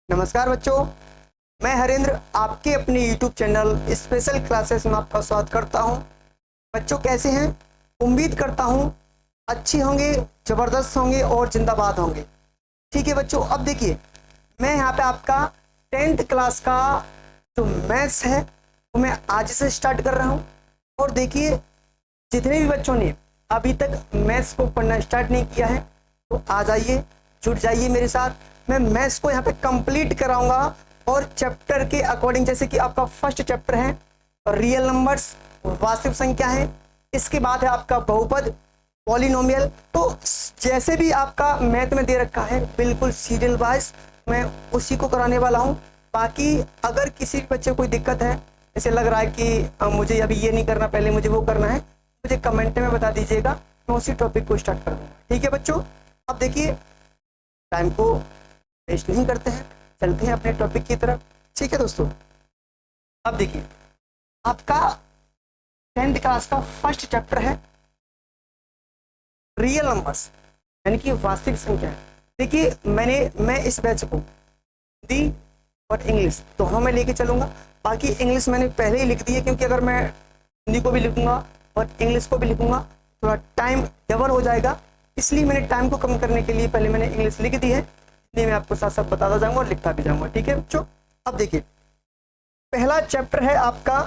नमस्कार बच्चों, मैं हरेंद्र आपके अपने YouTube चैनल स्पेशल क्लासेस में आपका स्वागत करता हूं। बच्चों कैसे हैं? उम्मीद करता हूं अच्छे होंगे, ज़बरदस्त होंगे और जिंदाबाद होंगे। ठीक है बच्चों, अब देखिए मैं यहाँ पे आपका 10th क्लास का जो मैथ्स है वो मैं आज से स्टार्ट कर रहा हूँ। और देखिए जितने भी बच्चों ने अभी तक मैथ्स को पढ़ना स्टार्ट नहीं किया है तो आ जाइए, जुड़ जाइए मेरे साथ। मैं मैथ्स को यहाँ पे कंप्लीट कराऊंगा और चैप्टर के अकॉर्डिंग, जैसे कि आपका फर्स्ट चैप्टर है रियल नंबर्स, वास्तविक संख्या है, इसके बाद है आपका बहुपद, पॉलिनोमियल। तो जैसे भी आपका मैथ में दे रखा है बिल्कुल सीरियल वाइज मैं उसी को कराने वाला हूँ। बाकी अगर किसी भी बच्चे को कोई दिक्कत है, जैसे लग रहा है कि मुझे अभी ये नहीं करना, पहले मुझे वो करना है, मुझे कमेंट में बता दीजिएगा, मैं उसी टॉपिक को स्टार्ट कर दूँगा। ठीक है बच्चों, अब देखिए टाइम को वेस्ट नहीं करते हैं, चलते हैं अपने टॉपिक की तरफ। ठीक है दोस्तों, अब देखिए आपका 10th क्लास का फर्स्ट चैप्टर है रियल नंबर्स, यानी कि वास्तविक संख्या। देखिए मैं इस बैच को हिंदी और इंग्लिश दोनों में लेके चलूंगा। बाकी इंग्लिश मैंने पहले ही लिख दी है, क्योंकि अगर मैं हिंदी को भी लिखूंगा और इंग्लिश को भी लिखूंगा थोड़ा टाइम डबल हो जाएगा, इसलिए मैंने टाइम को कम करने के लिए पहले मैंने इंग्लिश लिख दी है। इसलिए मैं आपको साथ साथ बताता जाऊंगा और लिखता भी जाऊंगा। ठीक है बच्चों, अब देखिए पहला चैप्टर है आपका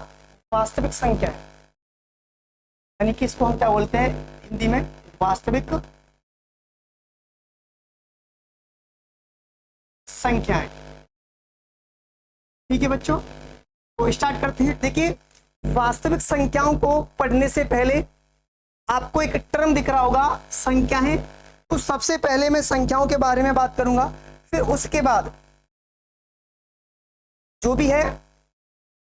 वास्तविक संख्या, यानी कि इसको हम क्या बोलते हैं हिंदी में, वास्तविक संख्याएं। ठीक है बच्चों, तो स्टार्ट करते हैं। देखिए वास्तविक संख्याओं को पढ़ने से पहले आपको एक टर्म दिख रहा होगा, संख्याएं। तो सबसे पहले मैं संख्याओं के बारे में बात करूंगा, फिर उसके बाद जो भी है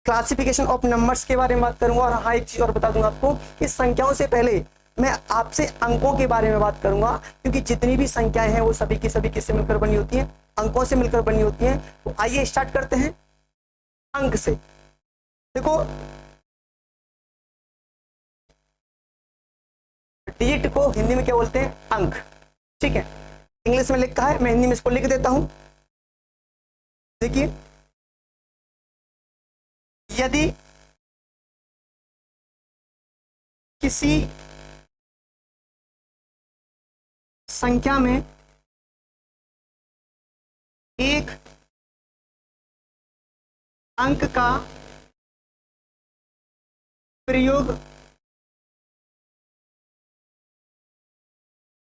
क्लासिफिकेशन ऑफ नंबर्स के बारे में बात करूंगा। और हाँ, एक चीज और बता दूंगा आपको कि संख्याओं से पहले मैं आपसे अंकों के बारे में बात करूंगा, क्योंकि जितनी भी संख्याएं हैं वो सभी की सभी किससे मिलकर बनी होती हैं, अंकों से मिलकर बनी होती हैं। तो आइए स्टार्ट करते हैं अंक से। देखो डिजिट को हिंदी में क्या बोलते हैं, अंक। ठीक है, इंग्लिश में लिखा है, मैं हिंदी में इसको लिख देता हूं। देखिए यदि किसी संख्या में एक अंक का प्रयोग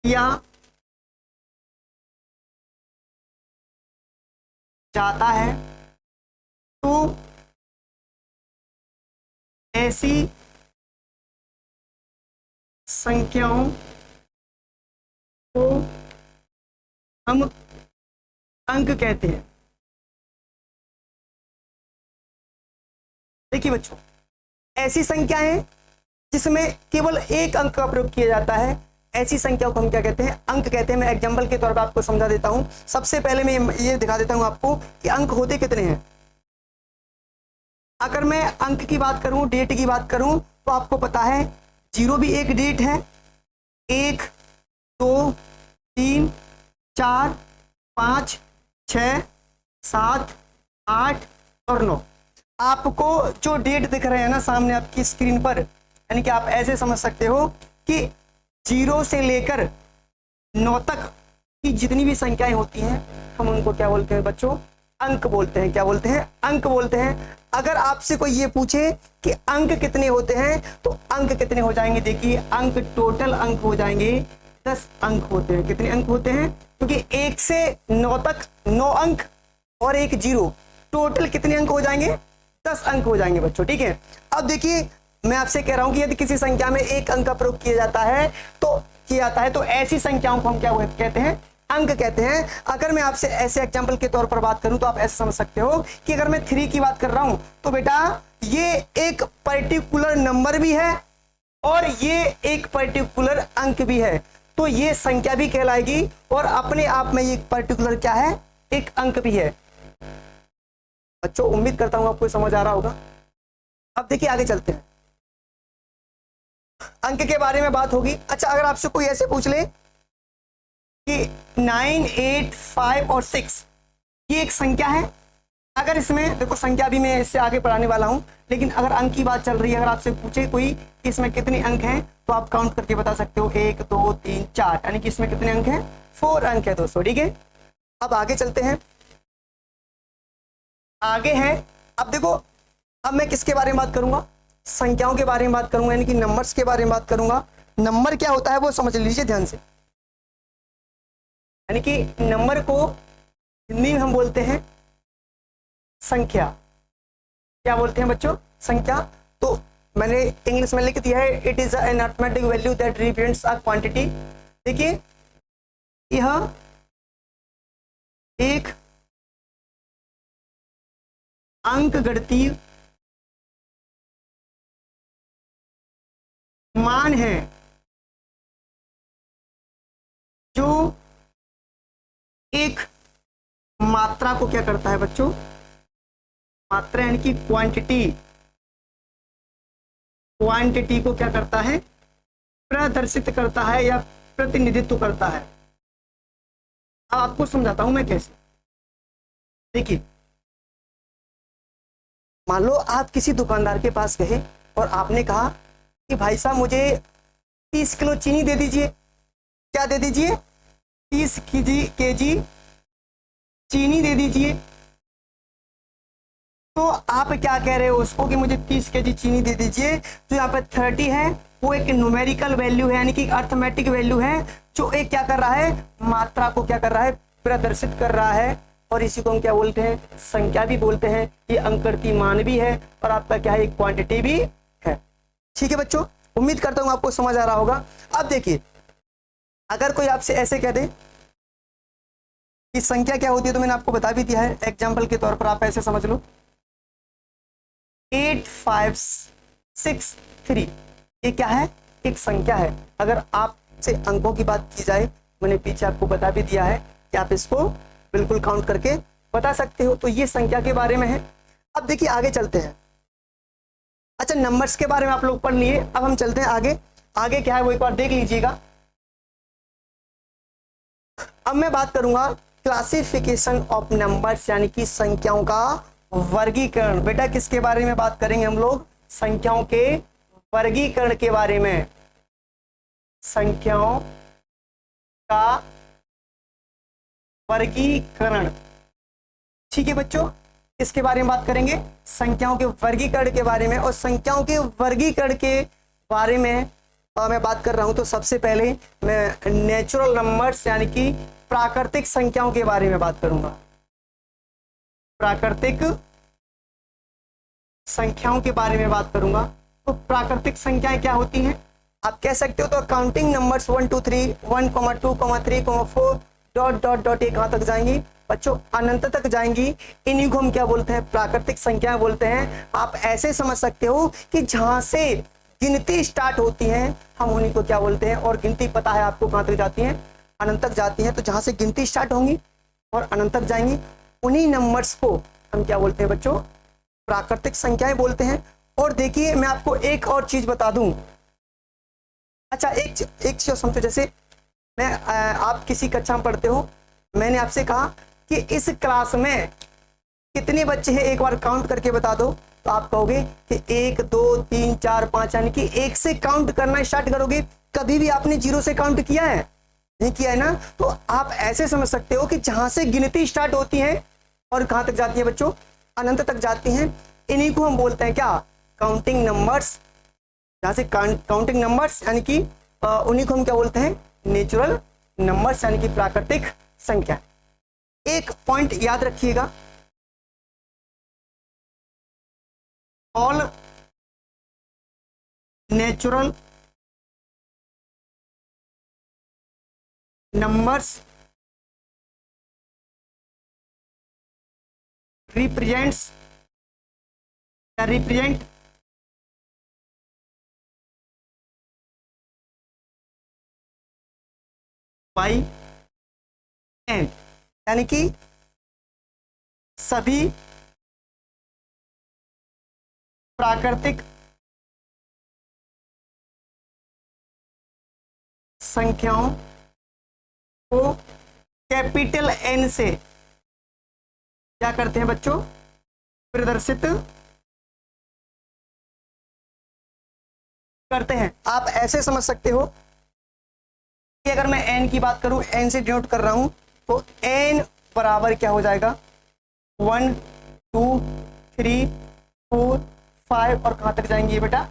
किया जाता है तो ऐसी संख्याओं को हम अंक कहते हैं। देखिए बच्चों, ऐसी संख्याएं जिसमें केवल एक अंक का प्रयोग किया जाता है, ऐसी संख्याओं को हम क्या कहते हैं, अंक कहते हैं। मैं एग्जांपल के तौर पर आपको समझा देता हूं। सबसे पहले मैं ये दिखा देता हूं आपको कि अंक होते कितने हैं। अगर मैं अंक की बात करूं, डेट की बात करूं, तो आपको पता है 0 भी एक डेट है। 1 2 3 4 5 6 7 8 और 9। आपको जो डेट दिख रहे हैं ना सामने आपकी स्क्रीन पर, यानी कि आप ऐसे समझ सकते हो कि 0 से लेकर 9 तक की जितनी भी संख्याएं होती हैं हम उनको क्या बोलते हैं बच्चों, अंक बोलते हैं। क्या बोलते हैं, अंक बोलते हैं। अगर आपसे कोई ये पूछे कि अंक कितने होते हैं, तो अंक कितने हो जाएंगे, देखिए अंक टोटल अंक हो जाएंगे 10 अंक होते हैं। कितने अंक होते हैं, क्योंकि 1 से 9 तक 9 अंक और एक 0, टोटल कितने अंक हो जाएंगे, 10 अंक हो जाएंगे बच्चों। ठीक है, अब देखिए मैं आपसे कह रहा हूं कि यदि किसी संख्या में एक अंक का प्रयोग किया जाता है तो ऐसी संख्याओं को हम क्या कहते हैं, अंक कहते हैं। अगर मैं आपसे ऐसे एग्जांपल के तौर पर बात करूं तो आप ऐसे समझ सकते हो कि अगर मैं 3 की बात कर रहा हूं तो बेटा ये एक पर्टिकुलर नंबर भी है और ये एक पर्टिकुलर अंक भी है, तो ये संख्या भी कहलाएगी और अपने आप में ये पर्टिकुलर क्या है, एक अंक भी है। बच्चों उम्मीद करता हूं आपको समझ आ रहा होगा। अब देखिए आगे चलते हैं, अंक के बारे में बात होगी। अच्छा, अगर आपसे कोई ऐसे पूछ ले कि 9 8 5 और 6 ये एक संख्या है। अगर इसमें देखो, संख्या भी मैं इससे आगे पढ़ाने वाला हूं, लेकिन अगर अंक की बात चल रही है, अगर आपसे पूछे कोई कि इसमें कितने अंक हैं, तो आप काउंट करके बता सकते हो 1 2 3 4, यानी कि इसमें कितने अंक हैं, 4 अंक है दोस्तों। ठीक है, अब आगे चलते हैं। आगे है, अब देखो, अब मैं किसके बारे में बात करूंगा, संख्याओं के बारे में बात करूंगा, यानी कि नंबर्स के बारे में बात करूंगा। नंबर क्या होता है वो समझ लीजिए ध्यान से। यानी कि नंबर को हिंदी में हम बोलते हैं संख्या। क्या बोलते हैं बच्चों, संख्या। तो मैंने इंग्लिश में लिख दिया है, it is an arithmetic value that represents a quantity. देखिए, यह एक अंक गणितीय मान है जो एक मात्रा को क्या करता है बच्चों, मात्रा यानी कि क्वांटिटी, क्वांटिटी को क्या करता है, प्रदर्शित करता है या प्रतिनिधित्व करता है। अब आपको समझाता हूं मैं कैसे। देखिए, मान लो आप किसी दुकानदार के पास गए और आपने कहा कि भाई साहब मुझे 30 किलो चीनी दे दीजिए। क्या दे दीजिए, 30 केजी चीनी दे दीजिए। तो आप क्या कह रहे हो उसको कि मुझे 30 केजी चीनी दे दीजिए। जो यहाँ पे 30 है वो एक न्यूमेरिकल वैल्यू है, यानी कि अर्थमेटिक वैल्यू है, जो एक क्या कर रहा है, मात्रा को क्या कर रहा है, प्रदर्शित कर रहा है। और इसी को हम क्या बोलते हैं, संख्या भी बोलते हैं। ये अंकगणितीय मान भी है और आपका क्या है, एक क्वांटिटी भी है। ठीक है बच्चों, उम्मीद करता हूं आपको समझ आ रहा होगा। अब देखिए, अगर कोई आपसे ऐसे कह दे कि संख्या क्या होती है, तो मैंने आपको बता भी दिया है, एग्जाम्पल के तौर पर आप ऐसे समझ लो 8563, ये क्या है, एक संख्या है। अगर आपसे अंकों की बात की जाए, मैंने पीछे आपको बता भी दिया है कि आप इसको बिल्कुल काउंट करके बता सकते हो। तो ये संख्या के बारे में है। अब देखिए आगे चलते हैं। अच्छा, नंबर्स के बारे में आप लोग पढ़ लिए, अब हम चलते हैं आगे। आगे क्या है वो एक बार देख लीजिएगा। अब मैं बात करूंगा क्लासिफिकेशन ऑफ नंबर्स, यानी कि संख्याओं का वर्गीकरण। बेटा किसके बारे में बात करेंगे हम लोग, संख्याओं के वर्गीकरण के बारे में। संख्याओं का वर्गीकरण, ठीक है बच्चों, इसके बारे में बात करेंगे, संख्याओं के वर्गीकरण के बारे में। और संख्याओं के वर्गीकरण के बारे में मैं बात कर रहा हूं, तो सबसे पहले मैं नेचुरल नंबर्स यानी कि प्राकृतिक संख्याओं के बारे में बात करूंगा। प्राकृतिक संख्याओं के बारे में बात करूंगा। तो प्राकृतिक संख्याएं क्या होती हैं, आप कह सकते हो, तो counting numbers 1 2 3 1 2 3 4 dot dot dot, ये कहां तक जाएंगी बच्चों, अनंत तक जाएंगी। इन्हीं को हम क्या बोलते हैं, प्राकृतिक संख्याएं बोलते हैं। आप ऐसे समझ सकते हो कि जहां से गिनती स्टार्ट होती है हम उन्हीं को क्या बोलते हैं। और गिनती पता है आपको कहां तक जाती है, अनंत तक जाती है। तो जहां से गिनती स्टार्ट होंगी और अनंत तक जाएंगी, उन्हीं नंबर्स को हम क्या बोलते हैं बच्चों, प्राकृतिक संख्याएं बोलते हैं। और देखिए मैं आपको एक और चीज बता दूं। अच्छा, एक चीज समझो, जैसे मैं आप किसी कक्षा में पढ़ते हो, मैंने आपसे कहा कि इस क्लास में कितने बच्चे हैं, एक बार काउंट करके बता दो। तो आप कहोगे कि 1 2 3 4 5, यानी कि 1 से काउंट करना स्टार्ट करोगे। कभी भी आपने 0 से काउंट किया है, नहीं किया है ना। तो आप ऐसे समझ सकते हो कि जहां से गिनती स्टार्ट होती है और कहां तक जाती है बच्चों, अनंत तक जाती हैं, इन्हीं को हम बोलते हैं क्या, काउंटिंग नंबर्स। जहां से काउंटिंग नंबर्स यानी कि उन्हीं को हम क्या बोलते हैं, नेचुरल नंबर्स, यानी कि प्राकृतिक संख्या। एक पॉइंट याद रखिएगा, all natural numbers represent by N, यानी कि सभी प्राकृतिक संख्याओं को कैपिटल एन से क्या करते हैं बच्चों, प्रदर्शित करते हैं। आप ऐसे समझ सकते हो कि अगर मैं n की बात करूं, n से डिनोट कर रहा हूं, तो n बराबर क्या हो जाएगा, 1 2 3 4 5 और कहां तक जाएंगे बेटा,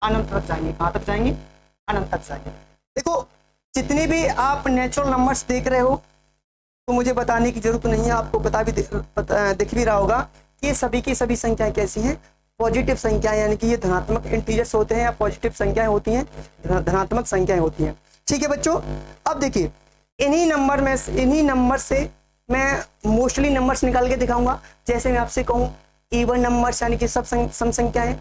अनंत तक जाएंगे। कहां तक जाएंगे, अनंत तक जाएंगे। देखो जितने भी आप नेचुरल नंबर्स देख रहे हो तो मुझे बताने की जरूरत नहीं है, आपको दिख भी रहा होगा कि ये सभी की सभी संख्याएं कैसी हैं, पॉजिटिव संख्याएं, यानी कि ये धनात्मक इंटीजर्स होते हैं या पॉजिटिव संख्याएं होती हैं, धनात्मक संख्याएं होती हैं। ठीक है बच्चों, अब देखिए इन्हीं नंबर से मैं मोस्टली नंबर्स निकाल के दिखाऊंगा। जैसे मैं आपसे कहूँ इवन नंबर्स यानी कि सब सम संख्याएं,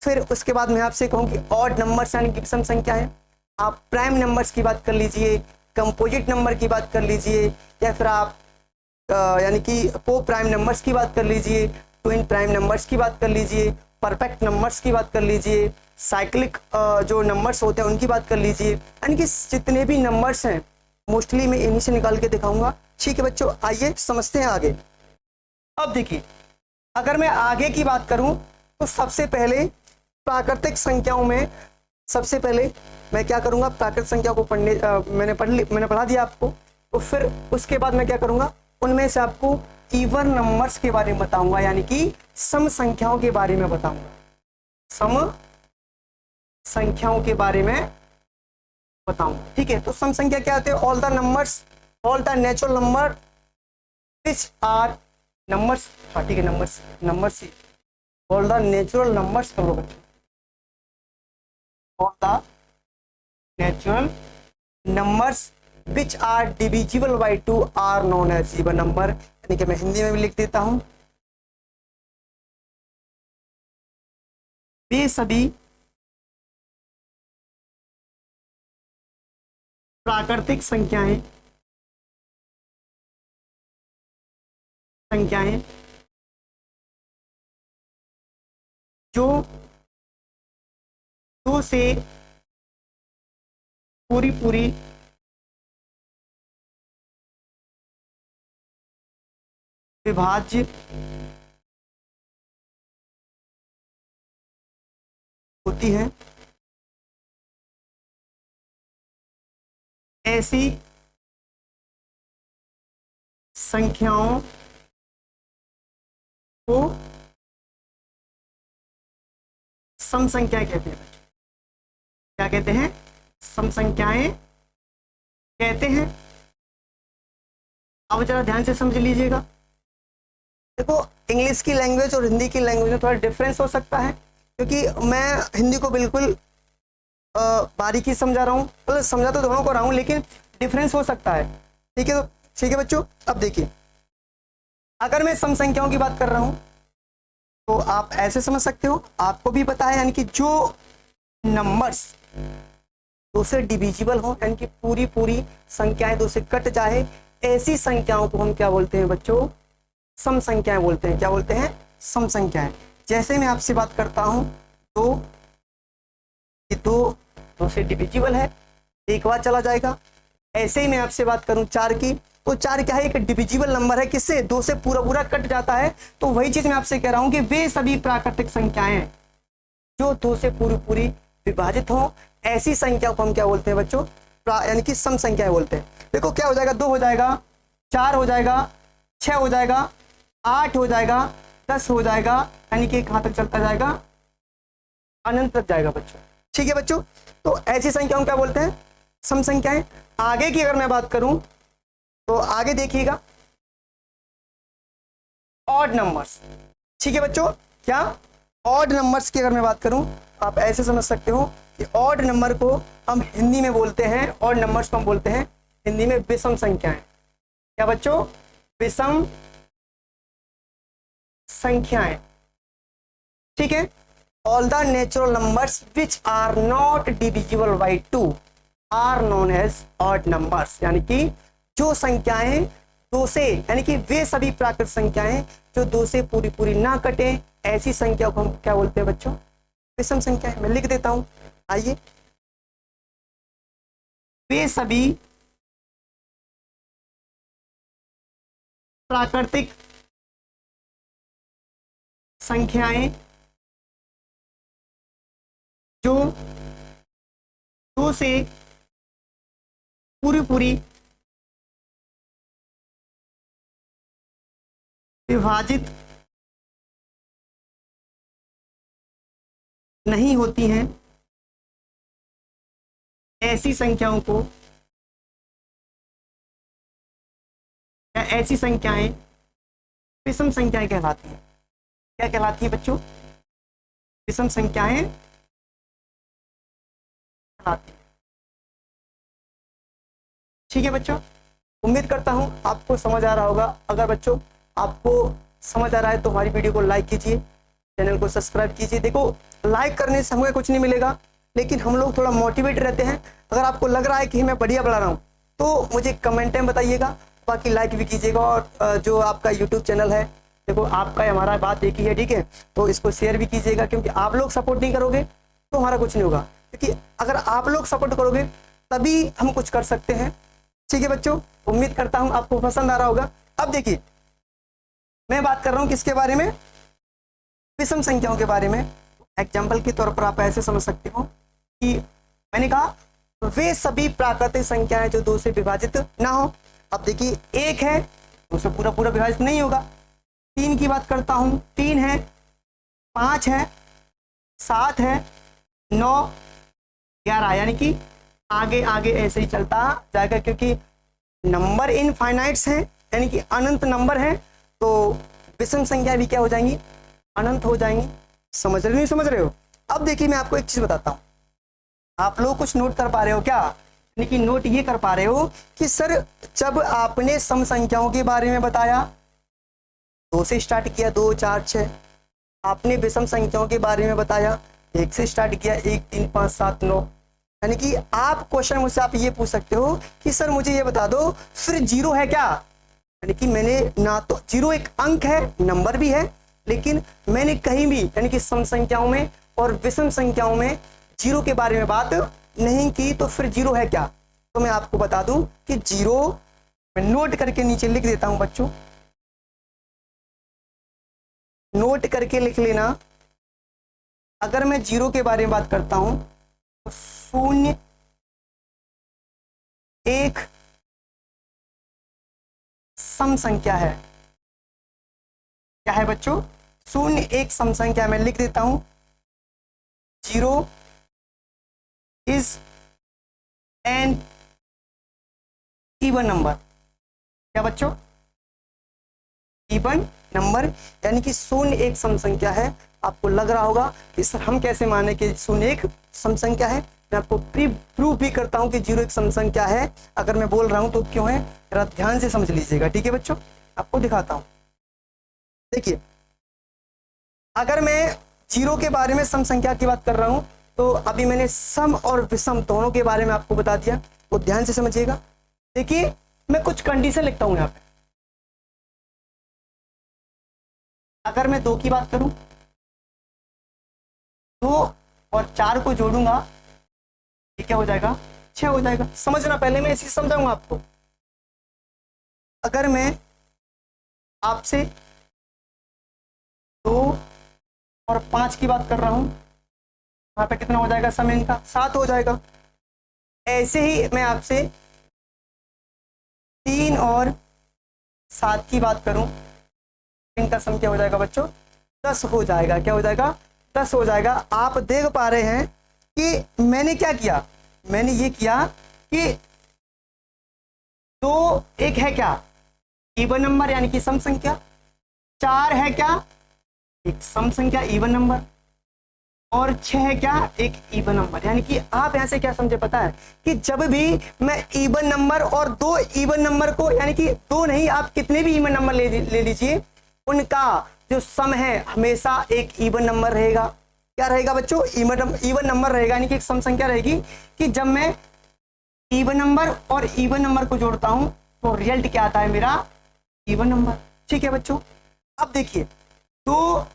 फिर उसके बाद मैं आपसे कहूँ कि ऑड नंबर्स यानी कि विषम संख्याएं, आप प्राइम नंबर्स की बात कर लीजिए, कंपोजिट नंबर की बात कर लीजिए, या फिर आप यानी कि को प्राइम नंबर्स की बात कर लीजिए, ट्विन प्राइम नंबर्स की बात कर लीजिए, परफेक्ट नंबर्स की बात कर लीजिए, साइक्लिक जो नंबर्स होते हैं उनकी बात कर लीजिए, यानी कि जितने भी नंबर्स हैं मोस्टली मैं इन्हीं से निकाल के दिखाऊंगा। ठीक है बच्चों, आइए समझते हैं आगे। अब देखिए अगर मैं आगे की बात करूं तो सबसे पहले प्राकृतिक संख्याओं में सबसे पहले मैं क्या करूंगा, प्राकृतिक संख्या को मैंने पढ़ा दिया आपको, तो फिर उसके बाद मैं क्या करूंगा, उनमें से आपको इवन नंबर्स के बारे में बताऊंगा, यानी कि सम संख्याओं के बारे में बताऊंगा, सम संख्याओं के बारे में बताऊंगा। ठीक है, तो सम संख्या क्या होते हैं, all the natural number which are numbers, ठीक है, numbers all the natural numbers कर लो बच्चों, all the natural numbers which are divisible by 2 are known as even number. यानी कि मैं हिंदी में भी लिख देता हूं, वे सभी प्राकृतिक संख्याएं जो 2 से पूरी विभाज्य होती है, ऐसी संख्याओं को सम संख्याएं कहते हैं। क्या कहते हैं, सम संख्याएं कहते हैं। अब जरा ध्यान से समझ लीजिएगा। देखो इंग्लिश की लैंग्वेज और हिंदी की लैंग्वेज में थोड़ा डिफरेंस हो सकता है, क्योंकि मैं हिंदी को बिल्कुल बारीकी समझा रहा हूँ, मतलब समझा तो दोनों को रहा हूँ, लेकिन डिफरेंस हो सकता है। ठीक है, तो ठीक है बच्चों, अब देखिए अगर मैं सम संख्याओं की बात कर रहा हूँ तो आप ऐसे समझ सकते हो, आपको भी पता है, यानी कि जो नंबर्स 2 से डिविजिबल हो, यानी कि पूरी संख्याएं 2 से कट जाए, ऐसी संख्याओं को हम क्या बोलते हैं बच्चों, सम संख्याएं बोलते हैं। क्या बोलते हैं, सम संख्याएं। जैसे मैं आपसे बात करता हूं तो ये 2 से डिविजिबल है, एक बार चला जाएगा। ऐसे ही मैं आपसे बात करूं 4 की, तो 4 क्या है, एक डिविजिबल नंबर है, किससे, 2 से पूरा कट जाता है। तो वही चीज मैं आपसे कह रहा हूं कि वे सभी प्राकृतिक संख्याएं जो 2 से पूरी विभाजित हो, ऐसी संख्या को हम क्या बोलते हैं बच्चों, यानी कि सम संख्याएं बोलते हैं। देखो क्या हो जाएगा, 2 हो जाएगा, 4 हो जाएगा, 6 हो जाएगा, 8 हो जाएगा, 10 हो जाएगा, यानी कि कहां तक चलता जाएगा, अनंत तक जाएगा बच्चों। ठीक है बच्चों, तो ऐसी संख्याओं क्या बोलते हैं, सम संख्याएं। आगे की अगर मैं बात करूं तो आगे देखिएगा ऑड नंबर्स। ठीक है बच्चों, क्या ऑड नंबर्स की अगर मैं बात करूं आप ऐसे समझ सकते हो कि ऑड नंबर को हम हिंदी में बोलते हैं, ऑड नंबर्स को हम बोलते हैं हिंदी में विषम संख्याएं। क्या बच्चों, विषम संख्याएं। ठीक है, all the natural numbers which are not divisible by 2 are known as odd numbers. यानी कि जो संख्याएं 2 से, यानी कि वे सभी प्राकृतिक संख्याएं जो 2 से पूरी ना कटे, ऐसी संख्या को हम क्या बोलते हैं बच्चों, विषम संख्या है। मैं लिख देता हूं, आइए, वे सभी प्राकृतिक संख्याएं जो 2 से पूरी पूरी विभाजित नहीं होती हैं, ऐसी संख्याओं को या ऐसी संख्याएं विषम संख्याएं कहलाती हैं। क्या कहलाती है बच्चों? विषम संख्याएं कहलाती हैं। ठीक है बच्चों, उम्मीद करता हूं आपको समझ आ रहा होगा। अगर बच्चों आपको समझ आ रहा है तो हमारी वीडियो को लाइक कीजिए, चैनल को सब्सक्राइब कीजिए। देखो, लाइक करने से हमें कुछ नहीं मिलेगा, लेकिन हम लोग थोड़ा मोटिवेट रहते हैं। अगर आपको लग रहा है कि मैं बढ़िया पढ़ा रहा हूँ तो मुझे कमेंट में बताइएगा, बाकी लाइक भी कीजिएगा। और जो आपका यूट्यूब चैनल है, देखो आपका हमारा बात एक ही है, ठीक है, तो इसको शेयर भी कीजिएगा, क्योंकि आप लोग सपोर्ट नहीं करोगे तो हमारा कुछ नहीं होगा। क्योंकि अगर आप लोग सपोर्ट करोगे तभी हम कुछ कर सकते हैं। ठीक है बच्चों, उम्मीद करता हूँ आपको पसंद आ रहा होगा। अब देखिए, मैं बात कर रहा हूँ किसके बारे में? विषम संख्याओं के बारे में। एग्जाम्पल के तौर पर आप ऐसे समझ सकते हो कि मैंने कहा वे सभी प्राकृतिक संख्याएं जो 2 से विभाजित ना हो। अब देखिए, 1 है तो उसे पूरा पूरा विभाजित नहीं होगा। 3 की बात करता हूं, 3 है, 5 है, 7 है, 9, 11, यानी कि आगे आगे ऐसे ही चलता जाएगा, क्योंकि नंबर इनफाइनाइट्स हैं, यानी कि अनंत नंबर है, तो विषम संख्या भी क्या हो जाएंगी? अनंत हो जाएंगी। समझ रहे हो नहीं समझ रहे हो? अब देखिए, मैं आपको एक चीज बताता हूं। आप लोग कुछ नोट कर पा रहे हो क्या? यानी कि नोट ये कर पा रहे हो कि सर जब आपने सम संख्याओं के बारे में बताया, 2 से स्टार्ट किया, 2, 4, 6। आपने विषम संख्याओं के बारे में बताया, 1 से स्टार्ट किया, 1, 3, 5, 7, 9। यानी कि आप क्वेश्चन मुझसे आप ये पूछ सकते हो कि सर मुझे ये बता दो, फिर 0 है क्या? यानी कि मैंने ना तो 0 एक अंक है, नंबर भी है, लेकिन मैंने कहीं भी यानी कि सम संख्याओं में और विषम संख्याओं में 0 के बारे में बात नहीं की, तो फिर 0 है क्या? तो मैं आपको बता दूं कि 0 मैं नोट करके नीचे लिख देता हूं बच्चों, नोट करके लिख लेना। अगर मैं 0 के बारे में बात करता हूं तो 0, 1 सम संख्या है। क्या है बच्चों? 0, 1 सम संख्या। मैं लिख देता हूं 0 इज एन इवन नंबर। क्या बच्चों? इवन नंबर, यानी कि 0, 1 सम संख्या है। आपको लग रहा होगा कि सर हम कैसे माने कि 0, 1 सम संख्या है? मैं आपको प्रूफ भी करता हूं कि 0, 1 सम संख्या है। अगर मैं बोल रहा हूं तो क्यों है, जरा ध्यान से समझ लीजिएगा। ठीक है बच्चों, आपको दिखाता हूं। देखिए, अगर मैं 0 के बारे में सम संख्या की बात कर रहा हूं, तो अभी मैंने सम और विषम दोनों के बारे में आपको बता दिया, तो ध्यान से समझिएगा। देखिए, मैं कुछ कंडीशन लिखता हूं यहां पे। अगर मैं 2 की बात करूं, 2 और 4 को जोड़ूंगा, ये क्या हो जाएगा? 6 हो जाएगा। समझना, पहले मैं इसी समझाऊंगा आपको। अगर मैं आपसे 2 और 5 की बात कर रहा हूं, वहां पे कितना हो जाएगा? सम इनका 7 हो जाएगा। ऐसे ही मैं आपसे 3 और 7 की बात करूं, इनका सम क्या हो जाएगा बच्चों? 10 हो जाएगा। क्या हो जाएगा? 10 हो जाएगा। आप देख पा रहे हैं कि मैंने क्या किया? मैंने ये किया कि 2, 1 है क्या? इवन नंबर, यानी कि सम संख्या। 4 है क्या? एक सम संख्या, इवन नंबर। और 6 है क्या? एक इवन नंबर। यानी कि आप यहां से क्या समझे पता है कि जब भी मैं इवन नंबर और 2 इवन नंबर को, यानी कि 2 नहीं, आप कितने भी इवन नंबर ले लीजिए, उनका जो सम है हमेशा एक इवन नंबर रहेगा। क्या रहेगा बच्चों? इवन नंबर रहेगा, यानी कि एक सम संख्या रहेगी। कि जब मैं इवन नंबर और इवन नंबर को जोड़ता हूं तो रिजल्ट क्या आता है? मेरा इवन नंबर। ठीक है बच्चों, अब देखिए, 2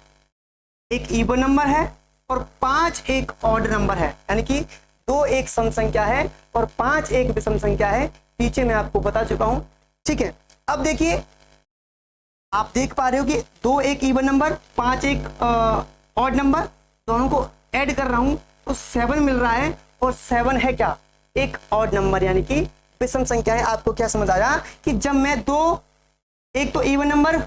एक इवन नंबर है और 5 एक ऑड नंबर है, यानी कि 2 एक सम संख्या है और 5 एक विषम संख्या है। पीछे मैं आपको बता चुका हूं। ठीक है, अब देखिए, आप देख पा रहे हो कि 2 एक इवन नंबर, 5 एक ऑड नंबर, दोनों को ऐड कर रहा हूं तो 7 मिल रहा है, और 7 है क्या, एक ऑड नंबर यानी कि विषम संख्या है। आपको क्या समझ आया कि जब मैं एक तो इवन नंबर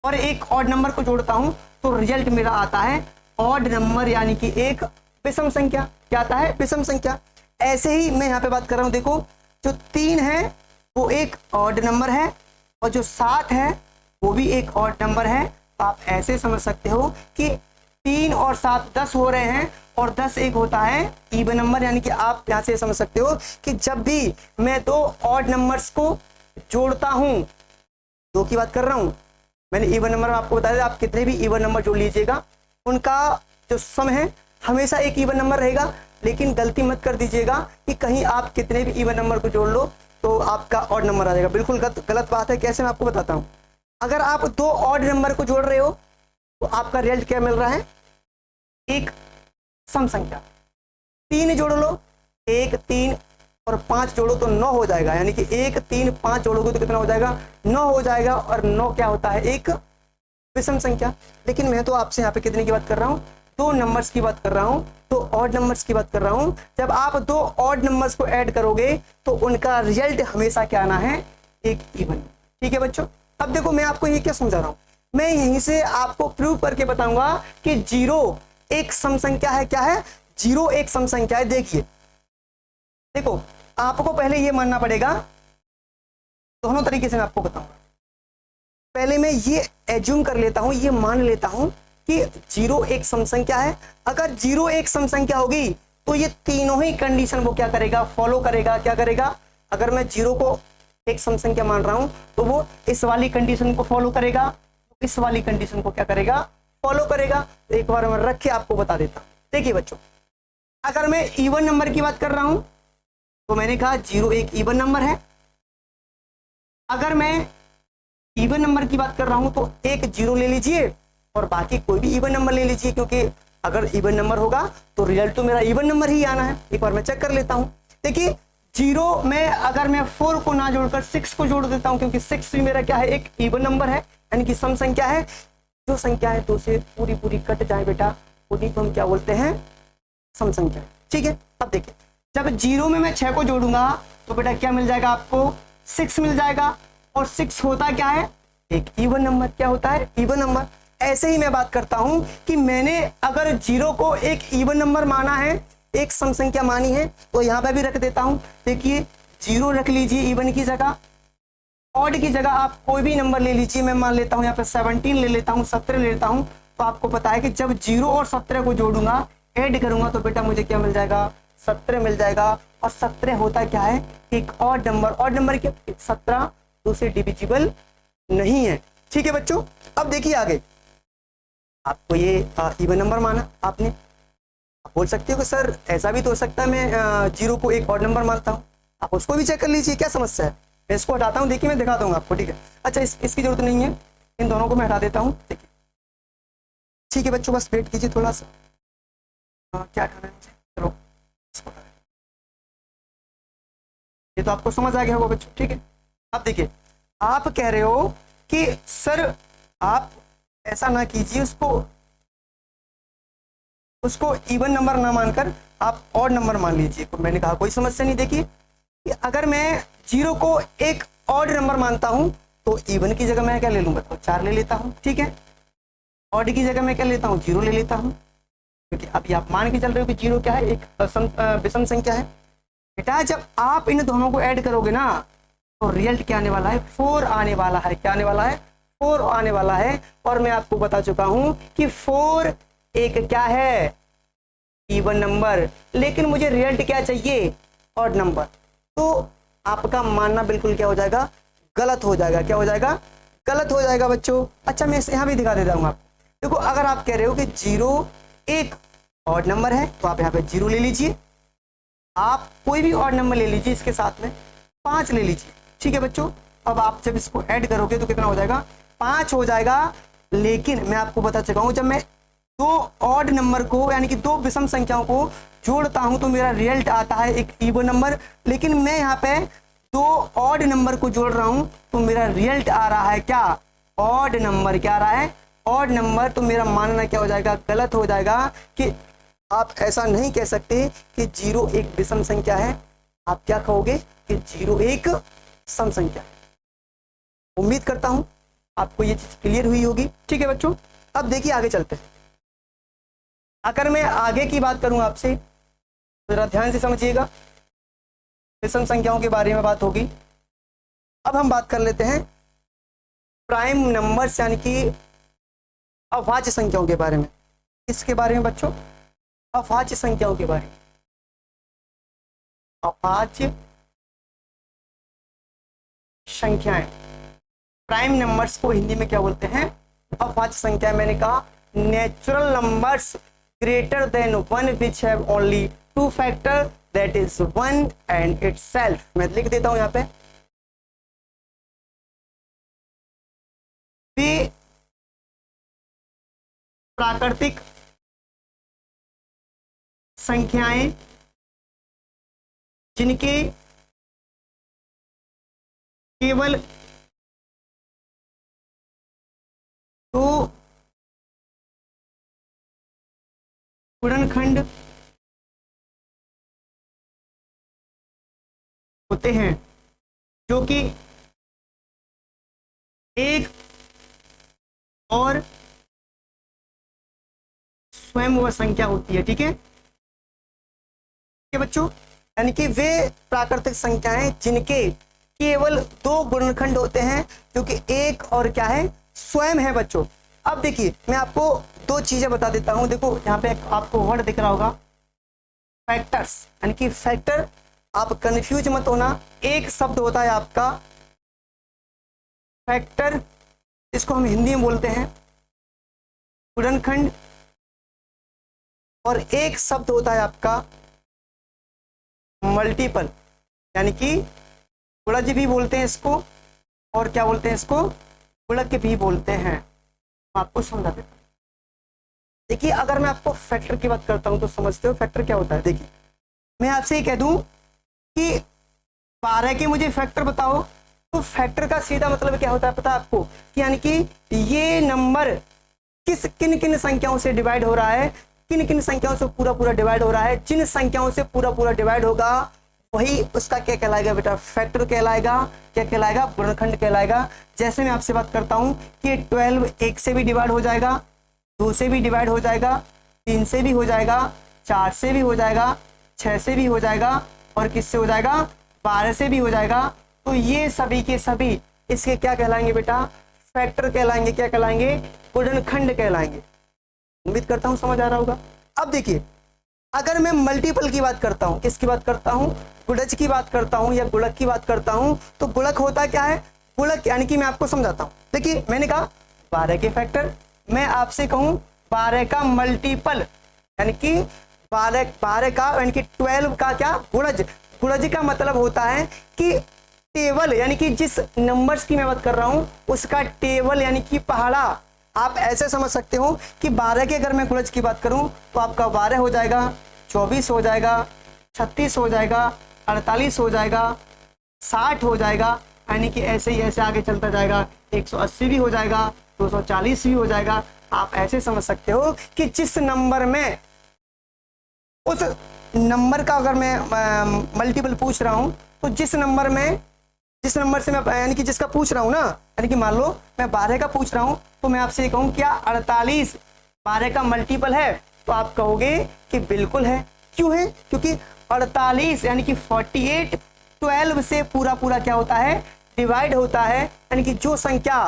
और एक ऑड नंबर को जोड़ता हूं तो रिजल्ट मेरा आता है ऑड नंबर यानी कि एक विषम संख्या। क्या आता है, विषम संख्या। ऐसे ही मैं यहाँ पे बात कर रहा हूं, देखो जो 3 है वो एक ऑड नंबर है, और जो 7 है वो भी एक ऑड नंबर है। तो आप ऐसे समझ सकते हो कि 3 और 7 10 हो रहे हैं, और 10 एक होता है इवन नंबर। यानी कि आप यहाँ से समझ सकते हो कि जब भी मैं 2 ऑड नंबर्स को जोड़ता हूं, 2 की बात कर रहा हूं, मैंने इवन नंबर में आपको बताया आप कितने भी इवन नंबर जोड़ लीजिएगा, उनका जो सम है हमेशा एक इवन नंबर रहेगा। लेकिन गलती मत कर दीजिएगा कि कहीं आप कितने भी इवन नंबर को जोड़ लो तो आपका ऑड नंबर आ जाएगा, बिल्कुल गलत बात है। कैसे, मैं आपको बताता हूँ। अगर आप 2 ऑड नंबर को जोड़ रहे हो तो आपका रिजल्ट क्या मिल रहा है, एक सम संख्या। 3 जोड़ लो, 1 3 और 5 जोड़ो तो 9 हो जाएगा, यानी कि 1 3 5 जोड़ोगे तो कितना हो जाएगा, 9 हो जाएगा। और 9 क्या होता है, एक विषम संख्या। लेकिन मैं तो आपसे यहाँ पे कितने की बात कर रहा हूँ, 2 नंबर्स की बात कर रहा हूँ, तो ऑड नंबर्स की बात कर रहा हूँ। जब आप 2 ऑड नंबर्स को ऐड करोगे तो उनका रिजल्ट हमेशा क्या आना है, एक इवन। ठीक है बच्चों, अब देखो मैं आपको ये क्या समझा रहा हूँ, मैं यहीं से आपको प्रूव करके बताऊंगा कि 0 एक सम संख्या है। क्या है, 0 एक सम संख्या है। देखिए, देखो आपको पहले ये मानना पड़ेगा, दोनों तरीके से मैं आपको बताऊंगा। पहले मैं ये एज्यूम कर लेता हूं, ये मान लेता हूं कि 0 एक सम संख्या है। अगर 0 एक सम संख्या होगी तो ये तीनों ही कंडीशन वो क्या करेगा, फॉलो करेगा। क्या करेगा, अगर मैं 0 को एक सम संख्या मान रहा हूं तो वो इस वाली कंडीशन को फॉलो करेगा, इस वाली कंडीशन को क्या करेगा, फॉलो करेगा। तो एक बार मैं रख के आपको बता देता हूं। देखिए बच्चों, अगर मैं इवन नंबर की बात कर रहा हूं तो मैंने कहा 0 एक इवन नंबर है। अगर मैं इवन नंबर की बात कर रहा हूं तो एक 0 ले लीजिए और बाकी कोई भी इवन नंबर ले लीजिए, क्योंकि अगर इवन नंबर होगा तो रिजल्ट तो मेरा इवन नंबर ही आना है। एक बार मैं चेक कर लेता हूं। देखिए 0 में अगर मैं 4 को ना जोड़कर 6 को जोड़ देता हूं, क्योंकि 6 भी मेरा क्या है, एक इवन नंबर है, यानी कि सम संख्या है। जो संख्या है तो उसे पूरी पूरी कट जाए बेटा, उन्हीं को हम क्या बोलते हैं, सम संख्या। ठीक है, अब देखिए जब 0 में मैं 6 को जोड़ूंगा तो बेटा क्या मिल जाएगा, आपको 6 मिल जाएगा। और 6 होता क्या है, एक इवन नंबर। क्या होता है, इवन नंबर। ऐसे ही मैं बात करता हूं कि मैंने अगर 0 को एक इवन नंबर माना है, एक सम संख्या मानी है, तो यहां पे भी रख देता हूं। देखिए 0 रख लीजिए इवन की जगह, ऑड की जगह आप कोई भी नंबर ले लीजिए। मैं मान लेता हूं यहाँ पे 17 ले लेता हूं, 17 ले लेता हूं। तो आपको पता है कि जब 0 और 17 को जोड़ूंगा, ऐड करूंगा, तो बेटा मुझे क्या मिल जाएगा, 17 मिल जाएगा। और 17 होता क्या है, एक ऑड नंबर। ऑड नंबर क्या, 17 दूसरे डिविजिबल नहीं है। ठीक है बच्चों, अब देखिए आगे, आपको ये इवन नंबर माना आपने, आप बोल सकते हो कि सर ऐसा भी तो हो सकता है मैं 0 को एक ऑड नंबर मानता हूँ। आप उसको भी चेक कर लीजिए, क्या समस्या है। मैं इसको हटाता हूँ, देखिए मैं दिखा दूंगा आपको। ठीक है, अच्छा इसकी जरूरत नहीं है, इन दोनों को मैं हटा देता हूँ। देखिए ठीक है बच्चों, बस वेट कीजिए थोड़ा सा। क्या हटाना है मुझे, चलो इसको हटा दें। ये तो आपको समझ आ गया होगा बच्चों। ठीक है, अब देखिए आप कह रहे हो कि सर आप ऐसा ना कीजिए, उसको इवन नंबर ना मानकर आप ऑड नंबर मान लीजिए। तो मैंने कहा कोई समस्या नहीं। देखिए कि अगर मैं 0 को एक ऑड नंबर मानता हूं तो इवन की जगह मैं क्या ले लूंगा, तो 4 ले लेता हूं। ठीक है, ऑड की जगह मैं क्या लेता हूं, 0 ले लेता हूं, क्योंकि अभी आप मान के चल रहे हो कि 0 क्या है, एक विषम संख्या है। बेटा जब आप इन दोनों को ऐड करोगे ना तो रिजल्ट क्या आने वाला है, 4 आने वाला है। क्या आने वाला है, 4 आने वाला है। और मैं आपको बता चुका हूं कि 4 एक क्या है, इवन नंबर। लेकिन मुझे रिजल्ट क्या चाहिए, ऑड नंबर। तो आपका मानना बिल्कुल क्या हो जाएगा, गलत हो जाएगा। क्या हो जाएगा, गलत हो जाएगा बच्चों। अच्छा मैं यहाँ भी दिखा देता हूँ आपको। देखो अगर आप कह रहे हो कि 0 एक ऑड नंबर है तो आप यहाँ पे 0 ले लीजिए। आप कोई भी ऑड नंबर ले लीजिए, इसके साथ में 5 ले लीजिए। ठीक है बच्चों, अब आप जब इसको ऐड करोगे तो कितना हो जाएगा, 5 हो जाएगा। लेकिन मैं आपको बता चुका हूं, जब मैं 2 ऑड नंबर को यानी कि 2 विषम संख्याओं को जोड़ता हूं तो मेरा रिजल्ट आता है एक इवन नंबर। लेकिन मैं यहाँ पे 2 ऑड नंबर को जोड़ रहा हूं तो मेरा रिजल्ट आ रहा है क्या, ऑड नंबर क्या आ रहा है, ऑड नंबर, तो मेरा मानना क्या हो जाएगा, गलत हो जाएगा कि आप ऐसा नहीं कह सकते कि 0 एक विषम संख्या है। आप क्या कहोगे कि 0 एक सम संख्या है। उम्मीद करता हूं आपको ये चीज क्लियर हुई होगी। ठीक है बच्चों, अब देखिए आगे चलते हैं। अगर मैं आगे की बात करूं आपसे, जरा ध्यान से समझिएगा, विषम संख्याओं के बारे में बात होगी। अब हम बात कर लेते हैं प्राइम नंबर्स यानी कि अभाज्य संख्याओं के बारे में। किसके बारे में बच्चों, अभाज्य संख्याओं के बारे में। अभाज्य संख्याएं, प्राइम नंबर्स को हिंदी में क्या बोलते हैं, अभाज्य संख्याएं। मैंने कहा natural numbers greater than 1 which have only 2 factor that is 1 and itself. मैं लिख देता हूं यहां पे, वे प्राकृतिक संख्याएं जिनके केवल 2 गुणनखंड होते हैं, जो कि एक और स्वयं वह संख्या होती है। ठीक है बच्चों, यानी कि वे प्राकृतिक संख्याएं जिनके केवल 2 गुणनखंड होते हैं, जो कि एक और क्या है, स्वयं है बच्चों। अब देखिए मैं आपको 2 चीजें बता देता हूं। देखो यहाँ पे आपको वर्ड दिख रहा होगा फैक्टर्स, यानी कि फैक्टर, आप कंफ्यूज मत होना। एक शब्द होता है आपका फैक्टर, इसको हम हिंदी में बोलते हैं गुणनखंड, और एक शब्द होता है आपका मल्टीपल, यानी कि गुणज भी बोलते हैं इसको, और क्या बोलते हैं इसको, गुणक भी बोलते हैं। मैं आपको समझा देता हूं। देखिए अगर मैं आपको फैक्टर की बात करता हूं तो समझते हो फैक्टर क्या होता है। देखिए मैं आपसे ये कह दूं कि 12 के मुझे फैक्टर बताओ, तो फैक्टर का सीधा मतलब क्या होता है पता है आपको, कि यानी कि ये नंबर किन किन संख्याओं से डिवाइड हो रहा है, किन किन संख्याओं से पूरा पूरा डिवाइड हो रहा है। जिन संख्याओं से पूरा पूरा डिवाइड होगा वही उसका क्या कहलाएगा बेटा, फैक्टर कहलाएगा। क्या कहलाएगा, गुणनखंड कहलाएगा। जैसे मैं आपसे बात करता हूं कि 12 1 से भी डिवाइड हो जाएगा, 2 से भी डिवाइड हो जाएगा, 3 से भी हो जाएगा, 4 से भी हो जाएगा, 6 से भी हो जाएगा, और किससे हो जाएगा, 12 से भी हो जाएगा। तो ये सभी के सभी इसके क्या कहलाएंगे बेटा, फैक्टर कहलाएंगे। क्या कहलाएंगे, गुणनखंड कहलाएंगे। उम्मीद करता हूं समझ आ रहा होगा। अब देखिए अगर मैं मल्टीपल की बात करता हूं, किसकी बात करता हूं, गुणज की बात करता हूं या गुणक की बात करता हूं, तो गुणक होता क्या है, गुणक यानी कि मैं आपको समझाता हूं। देखिए मैंने कहा 12 के फैक्टर, मैं आपसे कहूं 12 का मल्टीपल, यानी कि 12 का यानी कि 12 का क्या, गुणज। गुणज का मतलब होता है कि टेबल, यानी कि जिस नंबर्स की मैं बात कर रहा हूं उसका टेबल यानी कि पहाड़ा। आप ऐसे समझ सकते हो कि 12 के अगर मैं गुणज की बात करूं तो आपका 12 हो जाएगा, 24 हो जाएगा, 36 हो जाएगा, 48 हो जाएगा, 60 हो जाएगा, यानी कि ऐसे ही ऐसे आगे चलता जाएगा, 180 भी हो जाएगा, 240 भी हो जाएगा। आप ऐसे समझ सकते हो कि जिस नंबर में, उस नंबर का अगर मैं मल्टीपल पूछ रहा हूं तो जिस नंबर से मैं यानी कि जिसका पूछ रहा हूं ना, यानी कि मान लो मैं 12 का पूछ रहा हूं तो मैं आपसे कहूं क्या 48 12 का मल्टीपल है, तो आप कहोगे कि बिल्कुल है। क्यों है, क्योंकि 48 यानी कि 48 12 से पूरा पूरा क्या होता है, डिवाइड होता है। यानी कि जो संख्या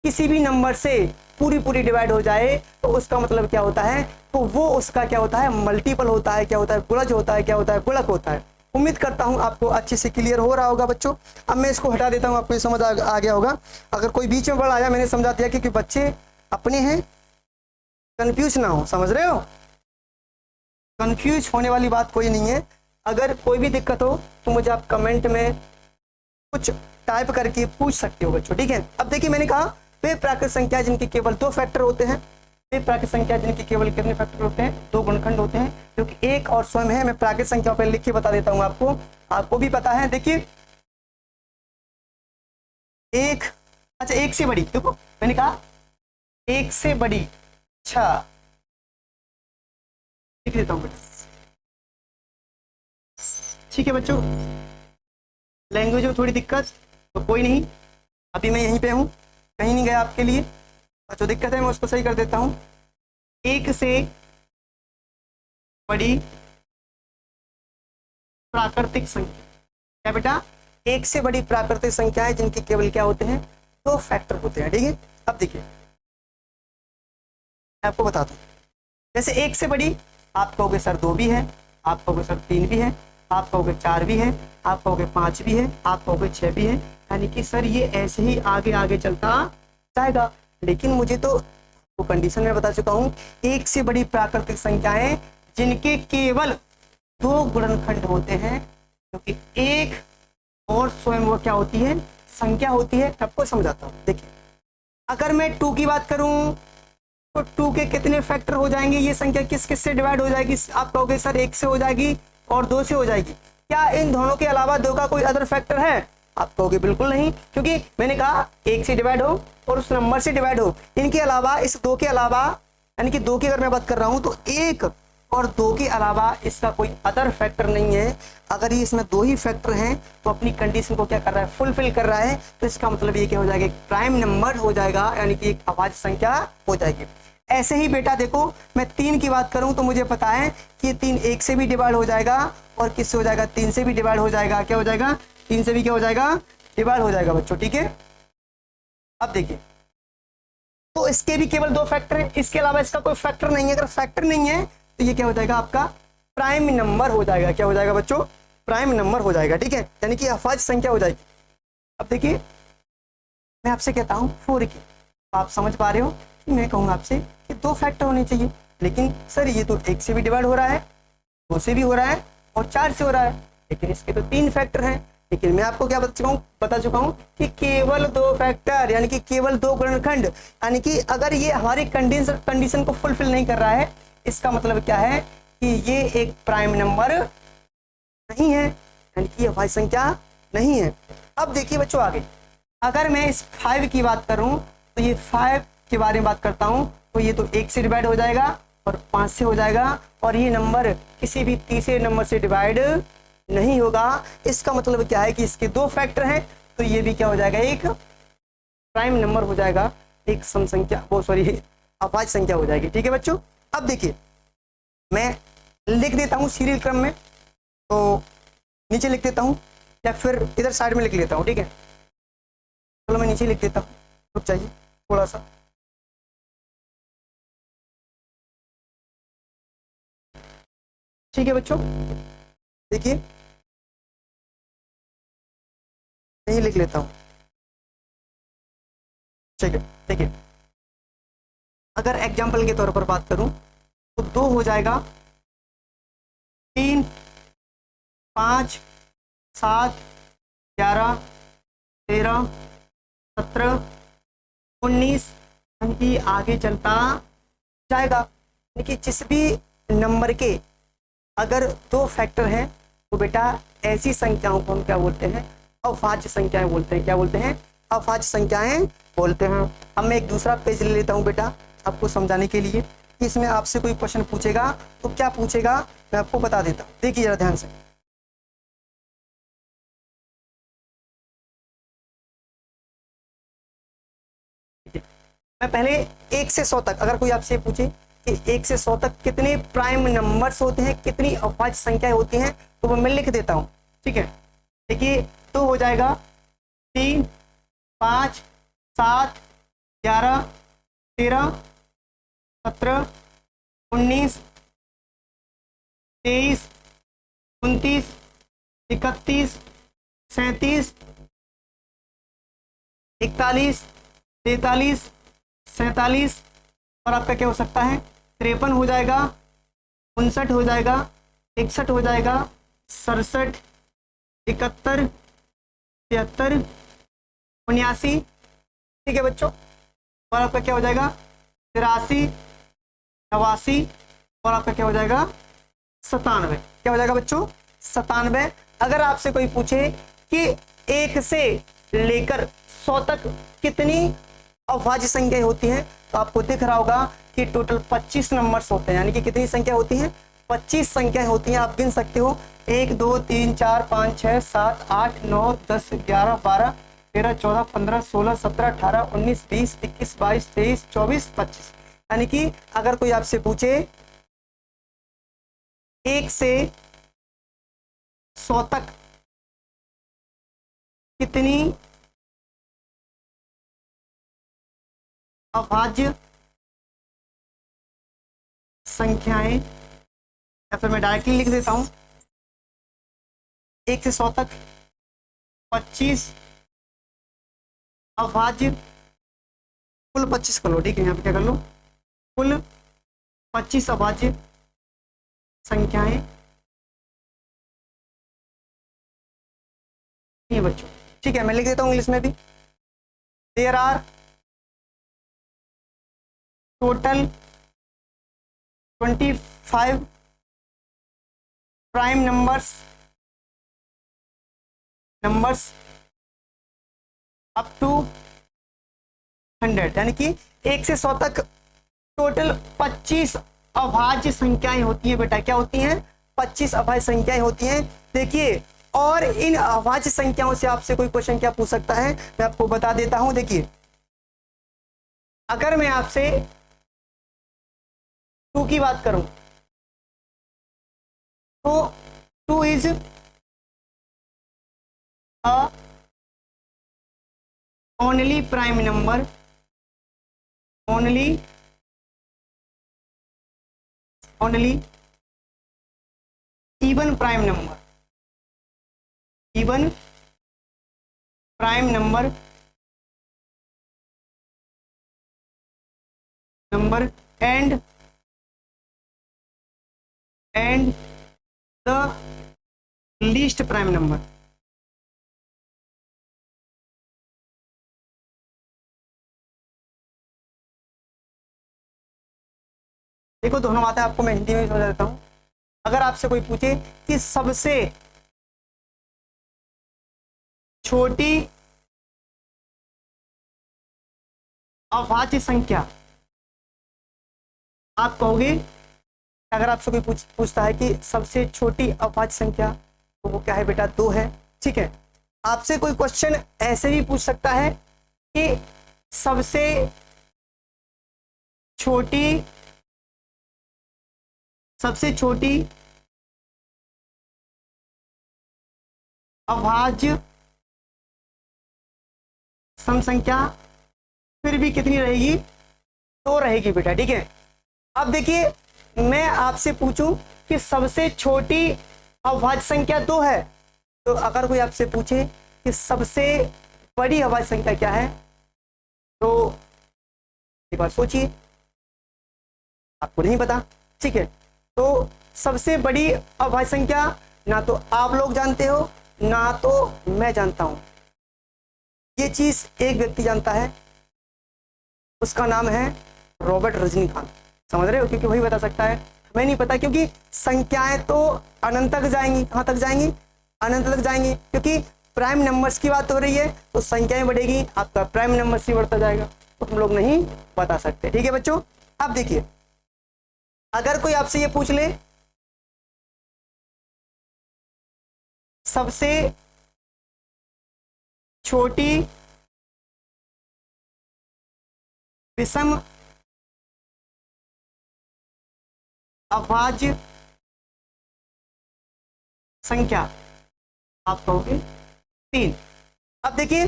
किसी भी नंबर से पूरी पूरी डिवाइड हो जाए तो उसका मतलब क्या होता है, तो वो उसका क्या होता है, मल्टीपल होता है, क्या होता है, गुणज होता है, क्या होता है, गुणक होता है। उम्मीद करता हूं आपको अच्छे से क्लियर हो रहा होगा बच्चों। अब मैं इसको हटा देता हूं, आपको ये समझ आ गया होगा। अगर कोई बीच में बड़ा आया मैंने समझा दिया, क्योंकि बच्चे अपने हैं, कंफ्यूज ना हो, समझ रहे हो, कंफ्यूज होने वाली बात कोई नहीं है। अगर कोई भी दिक्कत हो तो मुझे आप कमेंट में कुछ टाइप करके पूछ सकते हो बच्चों, ठीक है। अब देखिए मैंने कहा वे प्राकृतिक संख्या जिनके केवल 2 फैक्टर होते हैं, वे प्राकृतिक संख्या जिनके केवल कितने फैक्टर होते हैं, 2 गुणनखंड होते हैं, जो कि एक और स्वयं है। मैं प्राकृतिक संख्या पर लिख के बता देता हूं आपको भी पता है। देखिए एक अच्छा एक से बड़ी, देखो मैंने कहा एक से बड़ी, अच्छा लिख देता हूँ बेटा। ठीक है बच्चों, लैंग्वेज में थोड़ी दिक्कत तो कोई नहीं, अभी मैं यहीं पे हूँ, कहीं नहीं गया आपके लिए। और जो दिक्कत है मैं उसको सही कर देता हूँ। एक से बड़ी प्राकृतिक संख्या, क्या बेटा? एक से बड़ी प्राकृतिक संख्या है जिनके केवल क्या होते हैं, दो फैक्टर होते हैं। ठीक है, अब देखिए मैं आपको बताता हूँ। जैसे एक से बड़ी आप कहोगे सर दो भी है, आप कहोगे सर तीन भी है, आप कहोगे चार भी है, आप कहोगे पांच भी है, आप कहोगे छह भी है, यानी कि सर ये ऐसे ही आगे आगे चलता जाएगा। लेकिन मुझे तो कंडीशन में बता चुका हूं, एक से बड़ी प्राकृतिक संख्याएं जिनके केवल दो गुणनखंड होते हैं, क्योंकि एक और स्वयं वो क्या होती है, संख्या होती है। आपको समझाता हूं, देखिए अगर मैं 2 की बात करूं तो 2 के कितने फैक्टर हो जाएंगे, ये संख्या किस किस से डिवाइड हो जाएगी? आप कहोगे सर 1 से हो जाएगी और 2 से हो जाएगी। क्या इन दोनों के अलावा 2 का कोई अदर फैक्टर है? आप कहोगे बिल्कुल नहीं, क्योंकि मैंने कहा 1 से डिवाइड हो और उस नंबर से डिवाइड हो। इनके अलावा, इस 2 के अलावा, यानी कि 2 की अगर मैं बात कर रहा हूं तो 1 और 2 के अलावा इसका कोई अदर फैक्टर नहीं है। अगर ये इसमें 2 ही फैक्टर हैं तो अपनी कंडीशन को क्या कर रहा है, फुलफिल कर रहा है। तो इसका मतलब ये क्या हो जाएगा, एक प्राइम नंबर हो जाएगा, यानी कि एक अभाज्य संख्या हो जाएगी। ऐसे ही बेटा देखो, मैं 3 की बात करूं तो मुझे पता है कि ये 3 1 से भी डिवाइड हो जाएगा और किससे हो जाएगा, 3 से भी डिवाइड हो जाएगा। क्या हो जाएगा, 3 से भी क्या हो जाएगा, डिवाइड हो जाएगा बच्चों। ठीक है, अब देखिए तो इसके भी केवल 2 फैक्टर हैं, इसके अलावा इसका कोई फैक्टर नहीं है। अगर फैक्टर नहीं है तो ये क्या हो जाएगा, आपका प्राइम नंबर हो जाएगा। क्या हो जाएगा बच्चों, प्राइम नंबर हो जाएगा। ठीक है, यानी कि अभाज्य संख्या हो जाएगी। अब देखिए मैं आपसे कहता हूं 4 की, आप समझ पा रहे हो कि मैं कहूंगा आपसे कि 2 फैक्टर होने चाहिए। लेकिन सर ये तो 1 से भी डिवाइड हो रहा है, 2 से भी हो रहा है और 4 से हो रहा है, लेकिन इसके तो 3 फैक्टर हैं। लेकिन मैं आपको क्या बता चुका हूं कि केवल 2 फैक्टर, यानी कि केवल 2 गुणनखंड, यानी कि अगर ये हमारी कंडीशन को फुलफिल नहीं कर रहा है, इसका मतलब क्या है कि ये एक प्राइम नंबर नहीं है, यानी कि अभाज्य संख्या नहीं है। अब देखिए बच्चों आगे, अगर मैं इस 5 की बात करूं तो ये 5 के बारे में बात करता हूं तो ये तो 1 से डिवाइड हो जाएगा और 5 से हो जाएगा, और ये नंबर किसी भी तीसरे नंबर से डिवाइड नहीं होगा। इसका मतलब क्या है कि इसके 2 फैक्टर हैं, तो ये भी क्या हो जाएगा, एक प्राइम नंबर हो जाएगा, एक सम संख्या, वो सॉरी अभाज्य संख्या हो जाएगी। ठीक है बच्चों, अब देखिए मैं लिख देता हूं सीरियल क्रम में, तो नीचे लिख देता हूं या फिर इधर साइड में लिख लेता हूं। ठीक है, चलो मैं नीचे लिख देता हूं, रुक जाइए थोड़ा सा। ठीक है बच्चों, देखिए यही लिख लेता हूं। ठीक है, देखिए अगर एग्जाम्पल के तौर पर बात करूं तो 2 हो जाएगा, 3 5 7 11 13 17 19, यानी कि आगे चलता जाएगा। यानी कि जिस भी नंबर के अगर 2 फैक्टर हैं तो बेटा ऐसी संख्याओं को हम क्या बोलते हैं, अभाज्य संख्याएं बोलते हैं। क्या बोलते हैं, अभाज्य संख्याएं बोलते हैं। अब मैं एक दूसरा पेज ले लेता हूं बेटा आपको समझाने के लिए कि इसमें आपसे कोई क्वेश्चन पूछेगा तो क्या पूछेगा मैं आपको बता देता हूं। देखिए जरा ध्यान से, मैं पहले 1 से 100 तक, अगर कोई आपसे पूछे कि 1 से 100 तक कितने प्राइम नंबर्स होते हैं, कितनी अभाज्य संख्याएं होती हैं, तो मैं लिख देता हूं। ठीक है, देखिए तो हो जाएगा 3 5 7 11 13 17 19 23 29 31 37 41 43 47, और आपका क्या हो सकता है 53 हो जाएगा, 59 हो जाएगा, 61 हो जाएगा, 67 71 73 79। ठीक है बच्चों, और आपका क्या हो जाएगा 83 89, और आपका क्या हो जाएगा 97। क्या हो जाएगा बच्चों 97। अगर आपसे कोई पूछे कि 1 से लेकर 100 तक कितनी अभाज्य संख्याएं होती हैं? तो आपको दिख रहा होगा कि टोटल 25 नंबर्स होते हैं, यानी कि कितनी संख्या होती है? 25 संख्याएं होती हैं। आप गिन सकते हो 1 2 3 4 5 6 7 8 9 10 11 12 13 14 15 16 17 18 19 20 21 22 23 24 25। यानी कि अगर कोई आपसे पूछे 1 से 100 तक कितनी अभाज्य संख्याएं, या फिर मैं डायरेक्टली लिख देता हूं 1 से 100 तक 25 अभाज्य, कुल 25 कर लो, ठीक है, यहाँ पे क्या कर लो, कुल 25 अभाज्य संख्याएं ये बच्चों, ठीक है। मैं लिख देता हूं इंग्लिश में भी, there are total 25 prime numbers up to 100, यानी कि 1 से 100 तक टोटल 25 अभाज्य संख्याएं होती हैं बेटा। क्या होती हैं? 25 अभाज्य संख्याएं होती हैं। देखिए, और इन अभाज्य संख्याओं से आपसे कोई क्वेश्चन क्या पूछ सकता है, मैं आपको बता देता हूं। देखिए, अगर मैं आपसे 2 की बात करूं तो 2 is a only prime number, only even prime number, even prime number and the least prime number. देखो, दोनों बातें आपको मैं हिंदी में समझा देता हूं। अगर आपसे कोई पूछे कि सबसे छोटी अभाज्य संख्या, आप कहोगे, अगर आपसे कोई पूछता है कि सबसे छोटी अभाज्य संख्या, तो वो क्या है बेटा? 2 है, ठीक है। आपसे कोई क्वेश्चन ऐसे भी पूछ सकता है कि सबसे छोटी अभाज्य सम संख्या फिर भी कितनी रहेगी? 2 रहेगी बेटा, ठीक है। अब देखिए, मैं आपसे पूछूं कि सबसे छोटी अभाज्य संख्या 2 है, तो अगर कोई आपसे पूछे कि सबसे बड़ी अभाज्य संख्या क्या है, तो एक बार सोचिए, आपको नहीं पता, ठीक है। तो सबसे बड़ी अभाज्य संख्या ना तो आप लोग जानते हो, ना तो मैं जानता हूं। ये चीज एक व्यक्ति जानता है, उसका नाम है रॉबर्ट रजनीकांत। समझ रहे हो? क्योंकि वही बता सकता है, मैं नहीं पता, क्योंकि संख्याएं तो अनंत तक जाएंगी। कहां तक जाएंगी? अनंत तक जाएंगी, क्योंकि प्राइम नंबर्स की बात हो रही है, तो संख्याएं बढ़ेगी, आपका प्राइम नंबर्स ही बढ़ता जाएगा, तो हम लोग नहीं बता सकते, ठीक है बच्चों। अब देखिए, अगर कोई आपसे ये पूछ ले सबसे छोटी विषम अभाज्य संख्या, आप कहोगे 3। अब देखिए,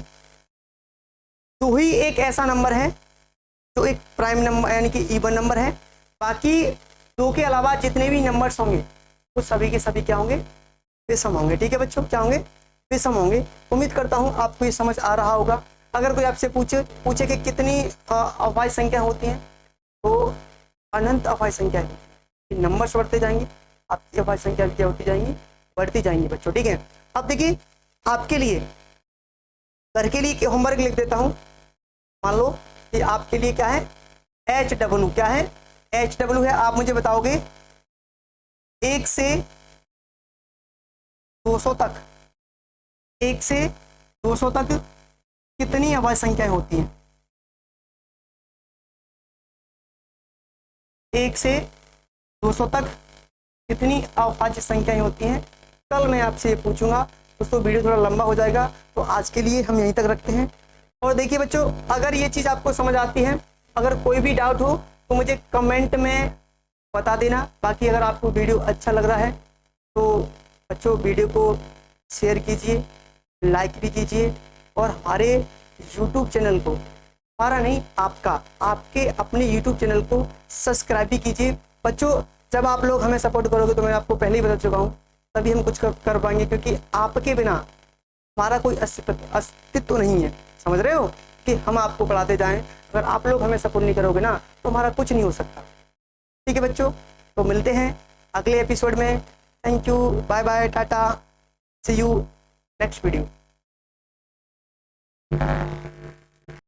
2 ही एक ऐसा नंबर है जो एक प्राइम नंबर यानी कि इवन नंबर है। बाकी 2 के अलावा जितने भी नंबर्स होंगे वो सभी के सभी क्या होंगे? विषम होंगे, ठीक है बच्चों। क्या होंगे? विषम होंगे। उम्मीद करता हूं आपको ये समझ आ रहा होगा। अगर कोई आपसे पूछे कि कितनी अभाज्य संख्या होती हैं, तो अनंत अभाज्य संख्या है, नंबर्स बढ़ते जाएंगे, आपकी अभाज्य संख्या क्या होती जाएंगी? बढ़ती जाएंगी बच्चों, ठीक है। अब देखिए, आपके लिए घर के लिए होमवर्क लिख देता हूं। मान लो कि आपके लिए क्या है? HW। क्या है? HW है। आप मुझे बताओगे 1 से 200 तक, 1 से 200 तक कितनी अभाज्य संख्याएं होती हैं? 1 से 200 तक कितनी अभाज्य संख्याएं होती हैं? कल मैं आपसे ये पूछूंगा दोस्तों। वीडियो थोड़ा लंबा हो जाएगा तो आज के लिए हम यहीं तक रखते हैं। और देखिए बच्चों, अगर ये चीज़ आपको समझ आती है, अगर कोई भी डाउट हो तो मुझे कमेंट में बता देना। बाकी अगर आपको वीडियो अच्छा लग रहा है तो बच्चों वीडियो को शेयर कीजिए, लाइक भी कीजिए, और हमारे YouTube चैनल को, हमारा नहीं आपका, आपके अपने YouTube चैनल को सब्सक्राइब भी कीजिए। बच्चों जब आप लोग हमें सपोर्ट करोगे तो मैं आपको पहले ही बता चुका हूँ, तभी हम कुछ कर पाएंगे, क्योंकि आपके बिना हमारा कोई अस्तित्व नहीं है। समझ रहे हो कि हम आपको पढ़ाते जाएं, अगर आप लोग हमें सपोर्ट नहीं करोगे ना तो हमारा कुछ नहीं हो सकता। ठीक है बच्चों, तो मिलते हैं अगले एपिसोड में। Thank you, bye bye, tata, see you next video.